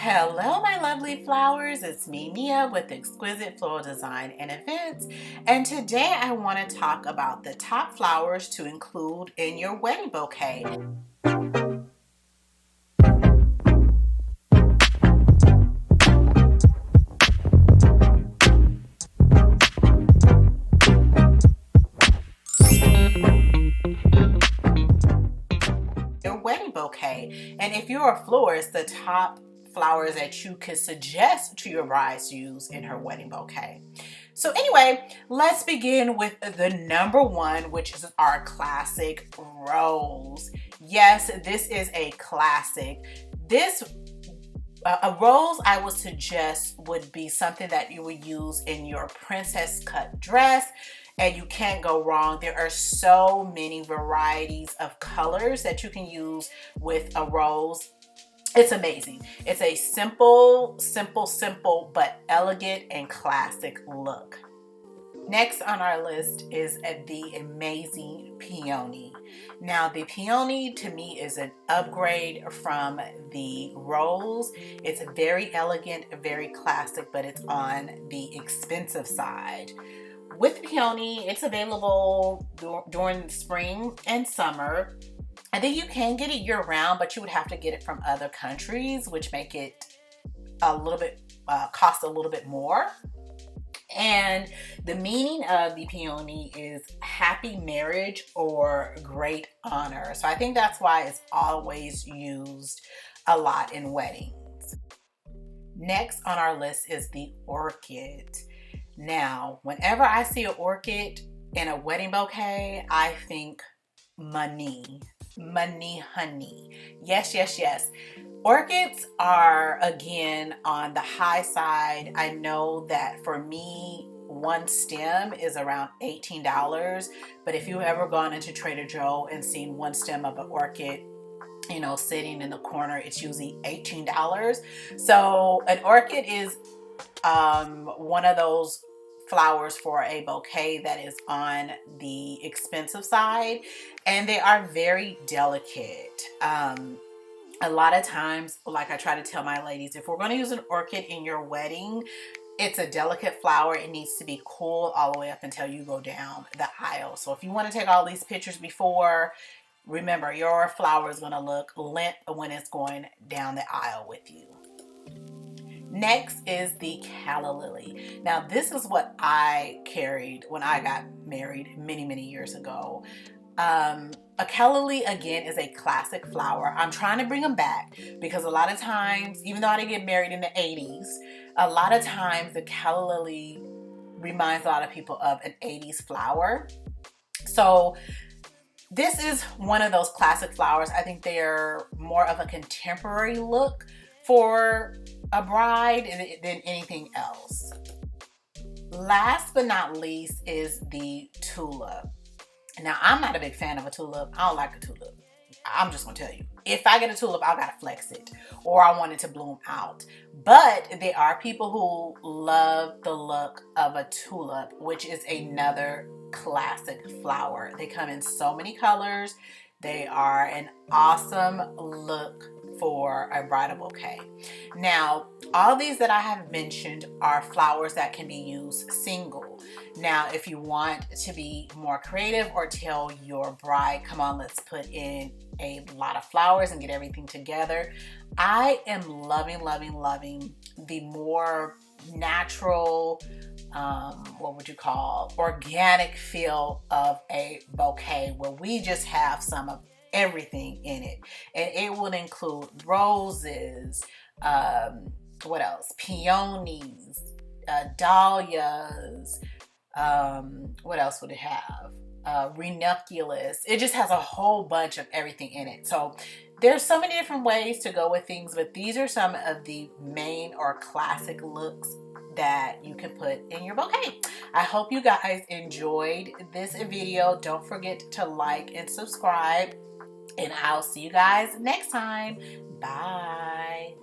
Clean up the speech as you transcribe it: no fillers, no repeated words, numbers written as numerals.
Hello, my lovely flowers. It's me, Mia, with Exquisite Floral Design and Events. And today I want to talk about the top flowers to include in your wedding bouquet. Your wedding bouquet. And if you're a florist, the top flowers that you could suggest to your bride to use in her wedding bouquet. So anyway, let's begin with the number one, which is our classic rose. Yes, this is a classic. This a rose I would suggest would be something that you would use in your princess cut dress, and you can't go wrong. There are so many varieties of colors that you can use with a rose. It's amazing. It's a simple, but elegant and classic look. Next on our list is the amazing peony. Now, the peony to me is an upgrade from the rose. It's very elegant, very classic, but it's on the expensive side. With peony, it's available during spring and summer. I think you can get it year-round, but you would have to get it from other countries, which make it a little bit cost a little bit more. And the meaning of the peony is happy marriage or great honor. So I think that's why it's always used a lot in weddings. Next on our list is the orchid. Now, whenever I see an orchid in a wedding bouquet, I think money. Money, honey. Yes, yes, yes. Orchids are, again, on the high side. I know that for me, one stem is around $18. But if you've ever gone into Trader Joe and seen one stem of an orchid, you know, sitting in the corner, it's usually $18. So an orchid is one of those flowers for a bouquet that is on the expensive side, and they are very delicate. A lot of times, like I try to tell my ladies, if we're going to use an orchid in your wedding, it's a delicate flower. It needs to be cool all the way up until you go down the aisle. So if you want to take all these pictures before, remember your flower is going to look limp when it's going down the aisle with you. Next is the calla lily. Now this is what I carried when I got married many years ago. A calla lily, again, is a classic flower. I'm trying to bring them back because a lot of times, even though I didn't get married in the 80s, a lot of times the calla lily reminds a lot of people of an 80s flower. So this is one of those classic flowers. I think they're more of a contemporary look for a bride than anything else. Last but not least is the tulip. Now, I'm not a big fan of a tulip. I don't like a tulip. I'm just gonna tell you. If I get a tulip, I gotta flex it, or I want it to bloom out. But there are people who love the look of a tulip, which is another classic flower. They come in so many colors. They are an awesome look for a bridal bouquet. Now, all these that I have mentioned are flowers that can be used single. Now, if you want to be more creative or tell your bride, come on, let's put in a lot of flowers and get everything together, I am loving the more natural, what would you call, organic feel of a bouquet where we just have some of everything in it. And it will include roses, what else? Peonies, dahlias, what else would it have? Ranunculus. It just has a whole bunch of everything in it. So there's so many different ways to go with things, but these are some of the main or classic looks that you can put in your bouquet. I hope you guys enjoyed this video. Don't forget to like and subscribe, and I'll see you guys next time. Bye.